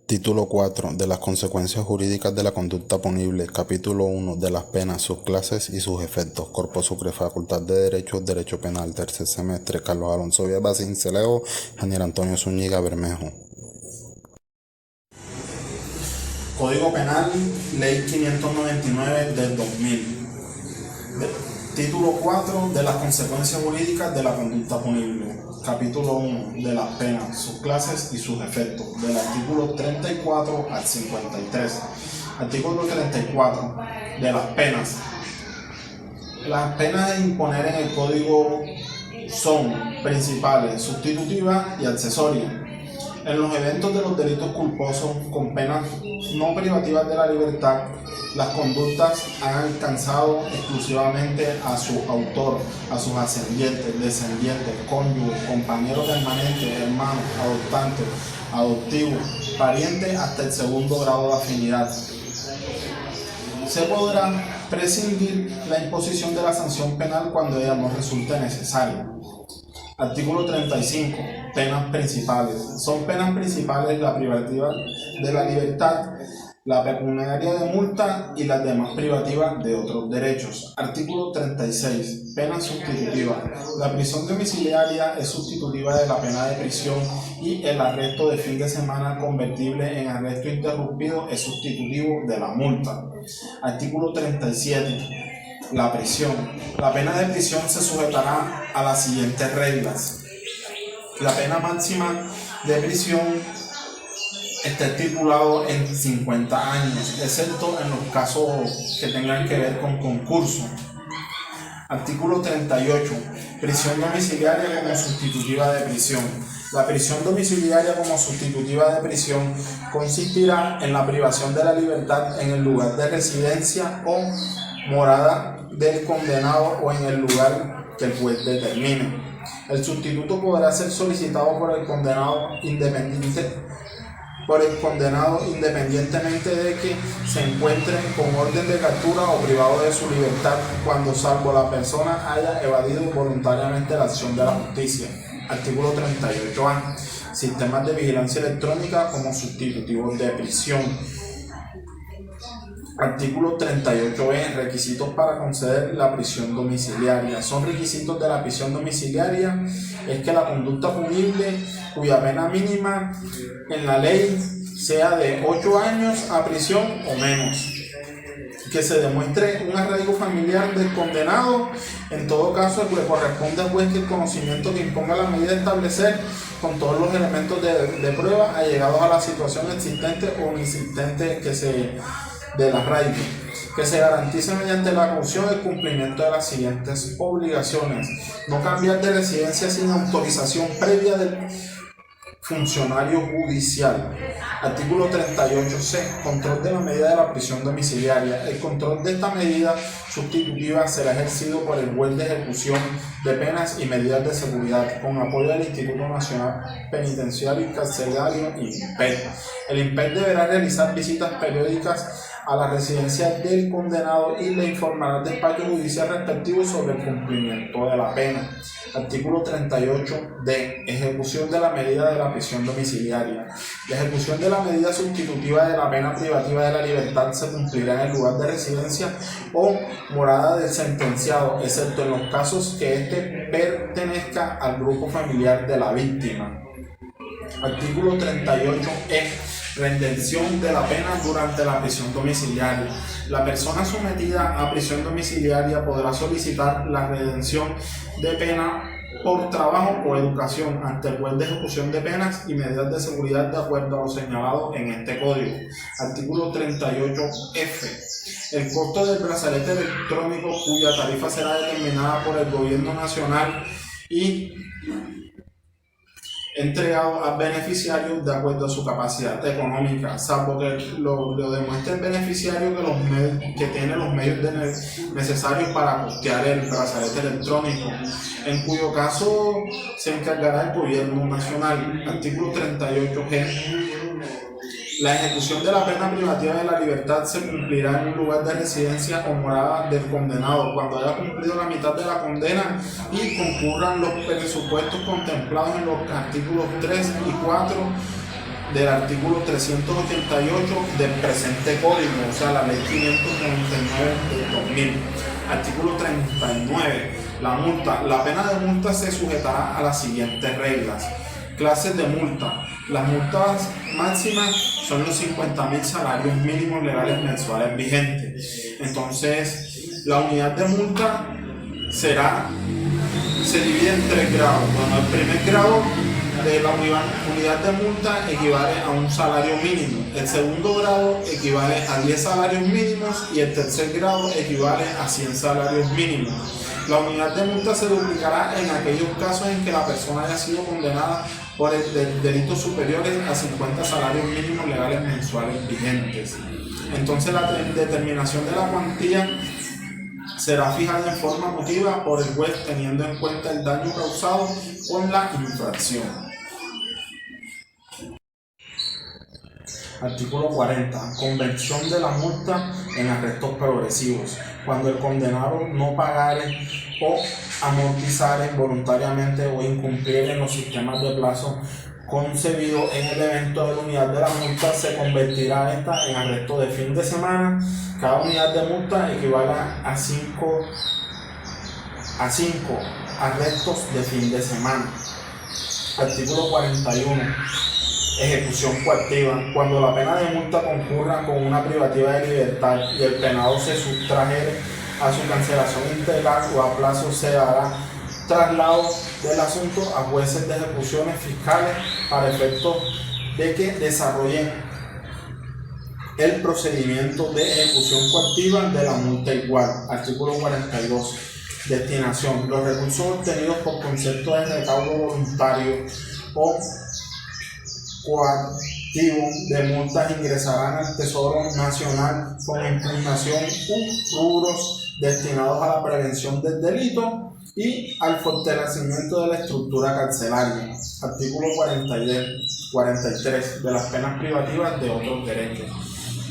Título 4 de las consecuencias jurídicas de la conducta punible. Capítulo 1 de las penas, sus clases y sus efectos. Corpus Sucre, Facultad de Derecho Penal, tercer semestre. Carlos Alonso Vieva Cincelejo, Janier Antonio Zúñiga Bermejo. Código Penal, Ley 599 del 2000. Título 4 de las consecuencias jurídicas de la conducta punible. Capítulo 1 de las penas, sus clases y sus efectos. Del artículo 34 al 53. Artículo 34 de las penas. Las penas a imponer en el código son principales, sustitutivas y accesorias. En los eventos de los delitos culposos con penas no privativas de la libertad, las conductas han alcanzado exclusivamente a su autor, a sus ascendientes, descendientes, cónyuges, compañeros permanentes, hermanos, adoptantes, adoptivos, parientes hasta el segundo grado de afinidad. Se podrá prescindir la imposición de la sanción penal cuando ella no resulte necesaria. Artículo 35. Penas principales. Son penas principales la privativa de la libertad, la pecuniaria de multa y las demás privativas de otros derechos. Artículo 36. Penas sustitutivas. La prisión domiciliaria es sustitutiva de la pena de prisión y el arresto de fin de semana convertible en arresto interrumpido es sustitutivo de la multa. Artículo 37. La prisión. La pena de prisión se sujetará a las siguientes reglas. La pena máxima de prisión está estipulado en 50 años, excepto en los casos que tengan que ver con concurso. Artículo 38. Prisión domiciliaria como sustitutiva de prisión. La prisión domiciliaria como sustitutiva de prisión consistirá en la privación de la libertad en el lugar de residencia o morada del condenado o en el lugar que el juez determine. El sustituto podrá ser solicitado por el condenado independientemente de que se encuentre con orden de captura o privado de su libertad cuando salvo la persona haya evadido voluntariamente la acción de la justicia. Artículo 38A. Sistemas de vigilancia electrónica como sustitutivos de prisión. Artículo 38b. Requisitos para conceder la prisión domiciliaria. Son requisitos de la prisión domiciliaria es que la conducta punible cuya pena mínima en la ley sea de 8 años a prisión o menos. Que se demuestre un arraigo familiar del condenado. En todo caso, le corresponde al juez que el conocimiento que imponga la medida de establecer con todos los elementos de prueba allegados a la situación existente o inexistente del arraigo, que se garantice mediante la caución el cumplimiento de las siguientes obligaciones: no cambiar de residencia sin autorización previa del funcionario judicial. Artículo 38c. Control de la medida de la prisión domiciliaria. El control de esta medida sustitutiva será ejercido por el juez de ejecución de penas y medidas de seguridad con apoyo del Instituto Nacional Penitenciario y Carcelario INPEC. El INPEC deberá realizar visitas periódicas a la residencia del condenado y le informará al despacho judicial respectivo sobre el cumplimiento de la pena. Artículo 38d. Ejecución de la medida de la prisión domiciliaria. La ejecución de la medida sustitutiva de la pena privativa de la libertad se cumplirá en el lugar de residencia o morada del sentenciado, excepto en los casos que éste pertenezca al grupo familiar de la víctima. Artículo 38e. Redención de la pena durante la prisión domiciliaria. La persona sometida a prisión domiciliaria podrá solicitar la redención de pena por trabajo o educación ante el juez de ejecución de penas y medidas de seguridad de acuerdo a lo señalado en este código. Artículo 38f. El costo del brazalete electrónico cuya tarifa será determinada por el gobierno nacional y entregado al beneficiario de acuerdo a su capacidad económica, salvo que lo demuestre el beneficiario que tiene los medios necesarios para costear el brazalete electrónico, en cuyo caso se encargará el gobierno nacional. Artículo 38g. La ejecución de la pena privativa de la libertad se cumplirá en un lugar de residencia o morada del condenado cuando haya cumplido la mitad de la condena y concurran los presupuestos contemplados en los artículos 3 y 4 del artículo 388 del presente código, o sea, la ley 599 del 2000. Artículo 39. La multa. La pena de multa se sujetará a las siguientes reglas. Clases de multa. Las multas máximas son los 50.000 salarios mínimos legales mensuales vigentes. Entonces, la unidad de multa se divide en 3 grados. Bueno, el primer grado de la unidad de multa equivale a un salario mínimo. El segundo grado equivale a 10 salarios mínimos y el tercer grado equivale a 100 salarios mínimos. La unidad de multa se duplicará en aquellos casos en que la persona haya sido condenada por delitos superiores a 50 salarios mínimos legales mensuales vigentes. Entonces, la determinación de la cuantía será fijada en forma motiva por el juez teniendo en cuenta el daño causado con la infracción. Artículo 40. Conversión de la multa en arrestos progresivos. Cuando el condenado no pagare o amortizare voluntariamente o incumpliere en los sistemas de plazo concebido en el evento de la unidad de la multa, se convertirá esta en arresto de fin de semana. Cada unidad de multa equivale a 5 arrestos de fin de semana. Artículo 41. Ejecución coactiva. Cuando la pena de multa concurra con una privativa de libertad y el penado se sustrajere a su cancelación integral o a plazo, se dará traslado del asunto a jueces de ejecuciones fiscales para efecto de que desarrollen el procedimiento de ejecución coactiva de la multa igual. Artículo 42. Destinación. Los recursos obtenidos por concepto de recaudo voluntario o coactivo de multas ingresarán al Tesoro Nacional con impugnación rubros destinados a la prevención del delito y al fortalecimiento de la estructura carcelaria. Artículo 43 de las penas privativas de otros derechos.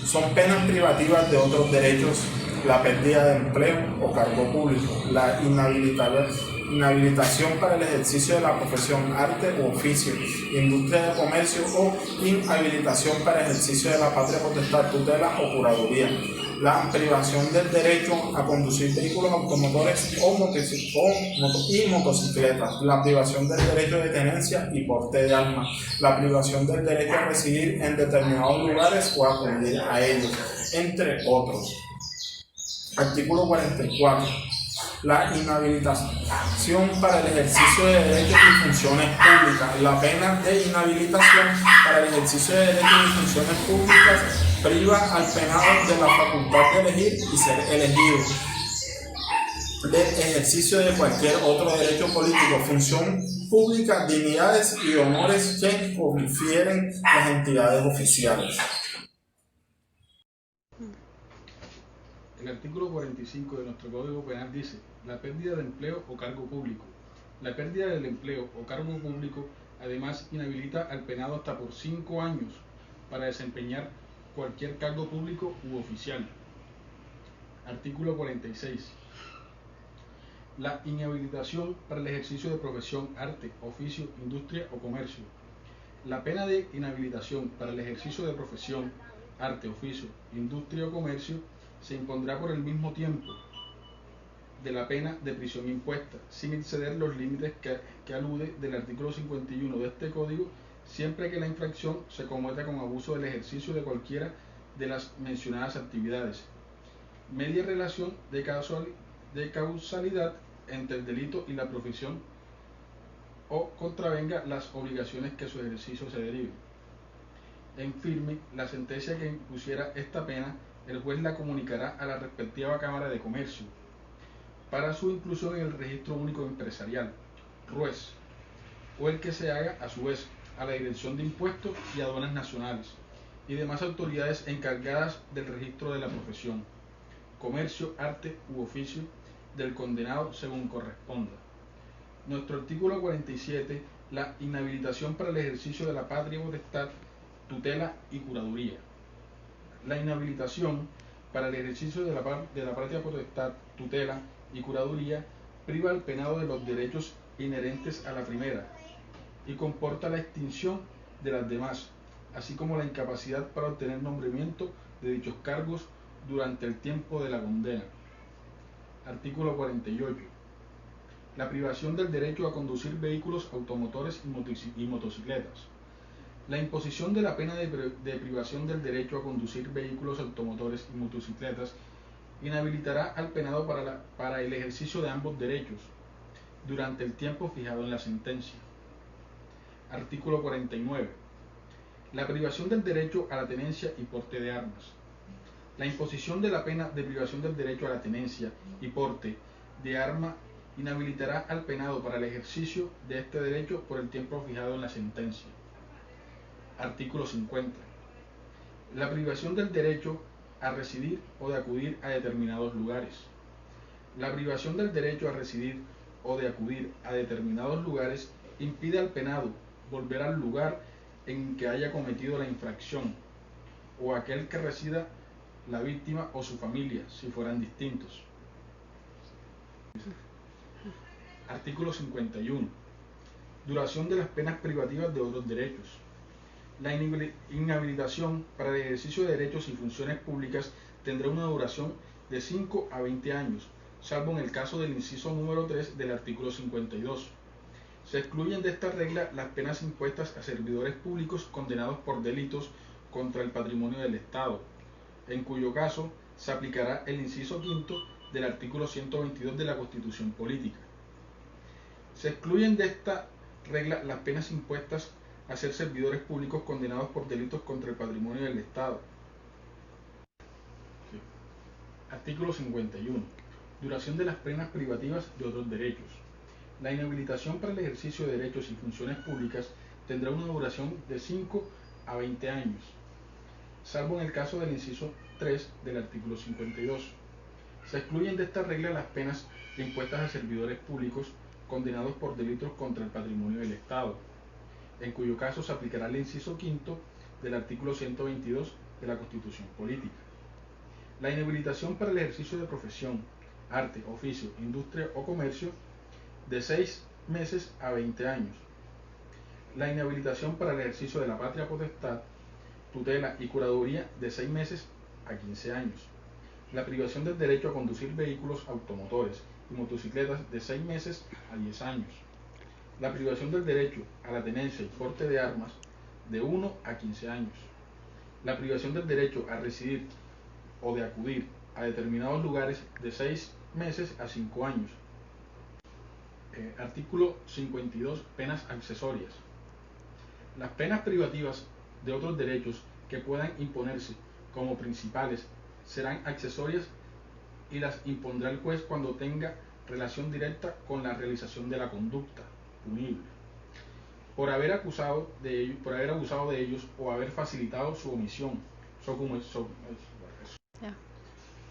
Son penas privativas de otros derechos la pérdida de empleo o cargo público, la inhabilitación para el ejercicio de la profesión, arte u oficio, industria de comercio o inhabilitación para el ejercicio de la patria potestad, tutela o curaduría, la privación del derecho a conducir vehículos automotores y motocicletas, la privación del derecho de tenencia y porte de armas, la privación del derecho a residir en determinados lugares o a acudir a ellos, entre otros. Artículo 44. La inhabilitación para el ejercicio de derechos y funciones públicas. La pena de inhabilitación para el ejercicio de derechos y funciones públicas priva al penado de la facultad de elegir y ser elegido, del ejercicio de cualquier otro derecho político, función pública, dignidades y honores que confieren las entidades oficiales. El artículo 45 de nuestro Código Penal dice: la pérdida de empleo o cargo público. La pérdida del empleo o cargo público además inhabilita al penado hasta por 5 años para desempeñar cualquier cargo público u oficial. Artículo 46. La inhabilitación para el ejercicio de profesión, arte, oficio, industria o comercio. La pena de inhabilitación para el ejercicio de profesión, arte, oficio, industria o comercio se impondrá por el mismo tiempo de la pena de prisión impuesta, sin exceder los límites que alude del artículo 51 de este código, siempre que la infracción se cometa con abuso del ejercicio de cualquiera de las mencionadas actividades, media relación de causalidad entre el delito y la profesión o contravenga las obligaciones que su ejercicio se derive. En firme la sentencia que impusiera esta pena, el juez la comunicará a la respectiva Cámara de Comercio para su inclusión en el Registro Único Empresarial, RUES, o el que se haga a su vez a la Dirección de Impuestos y Aduanas Nacionales y demás autoridades encargadas del registro de la profesión, comercio, arte u oficio del condenado según corresponda. Nuestro artículo 47, la inhabilitación para el ejercicio de la patria potestad, tutela y curaduría. La inhabilitación para el ejercicio de la patria potestad, tutela y curaduría priva al penado de los derechos inherentes a la primera y comporta la extinción de las demás, así como la incapacidad para obtener nombramiento de dichos cargos durante el tiempo de la condena. Artículo 48. La privación del derecho a conducir vehículos automotores y motocicletas. La imposición de la pena de privación del derecho a conducir vehículos automotores y motocicletas inhabilitará al penado para el ejercicio de ambos derechos durante el tiempo fijado en la sentencia. Artículo 49. La privación del derecho a la tenencia y porte de armas. La imposición de la pena de privación del derecho a la tenencia y porte de arma inhabilitará al penado para el ejercicio de este derecho por el tiempo fijado en la sentencia. Artículo 50. La privación del derecho a residir o de acudir a determinados lugares. La privación del derecho a residir o de acudir a determinados lugares impide al penado volver al lugar en que haya cometido la infracción o aquel que resida la víctima o su familia, si fueran distintos. Artículo 51. Duración de las penas privativas de otros derechos. La inhabilitación para el ejercicio de derechos y funciones públicas tendrá una duración de 5 a 20 años, salvo en el caso del inciso número 3 del artículo 52. Se excluyen de esta regla las penas impuestas a servidores públicos condenados por delitos contra el patrimonio del Estado, en cuyo caso se aplicará el inciso quinto del artículo 122 de la Constitución Política. Se excluyen de esta regla las penas impuestas a ser servidores públicos condenados por delitos contra el patrimonio del Estado. Sí. Artículo 51. Duración de las penas privativas de otros derechos. La inhabilitación para el ejercicio de derechos y funciones públicas tendrá una duración de 5 a 20 años, salvo en el caso del inciso 3 del artículo 52. Se excluyen de esta regla las penas impuestas a servidores públicos condenados por delitos contra el patrimonio del Estado, en cuyo caso se aplicará el inciso quinto del artículo 122 de la Constitución Política. La inhabilitación para el ejercicio de profesión, arte, oficio, industria o comercio de 6 meses a 20 años. La inhabilitación para el ejercicio de la patria potestad, tutela y curaduría de 6 meses a 15 años. La privación del derecho a conducir vehículos automotores y motocicletas de 6 meses a 10 años. La privación del derecho a la tenencia y porte de armas de 1 a 15 años. La privación del derecho a residir o de acudir a determinados lugares de 6 meses a 5 años. Artículo 52. Penas accesorias. Las penas privativas de otros derechos que puedan imponerse como principales serán accesorias y las impondrá el juez cuando tenga relación directa con la realización de la conducta punible, por haber abusado de ellos o haber facilitado su omisión.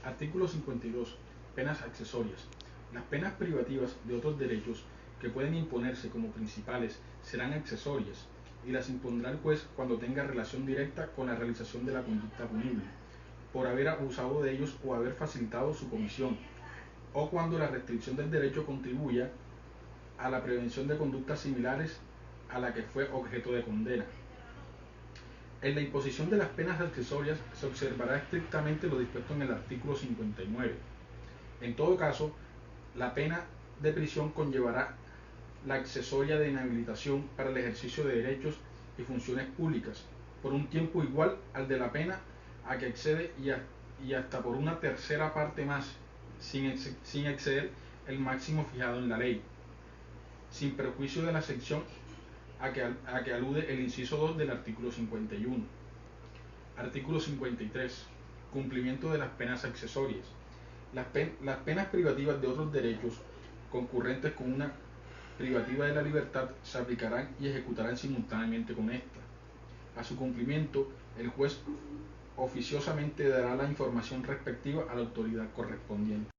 Artículo 52. Penas accesorias. Las penas privativas de otros derechos que pueden imponerse como principales serán accesorias y las impondrá el juez cuando tenga relación directa con la realización de la conducta punible, por haber abusado de ellos o haber facilitado su comisión, o cuando la restricción del derecho contribuya a la prevención de conductas similares a la que fue objeto de condena. En la imposición de las penas accesorias se observará estrictamente lo dispuesto en el artículo 59. En todo caso, la pena de prisión conllevará la accesoria de inhabilitación para el ejercicio de derechos y funciones públicas por un tiempo igual al de la pena a que excede y hasta por una tercera parte más, sin exceder el máximo fijado en la ley, sin perjuicio de la sección a que alude el inciso 2 del artículo 51. Artículo 53. Cumplimiento de las penas accesorias. Las penas privativas de otros derechos concurrentes con una privativa de la libertad se aplicarán y ejecutarán simultáneamente con esta. A su cumplimiento, el juez oficiosamente dará la información respectiva a la autoridad correspondiente.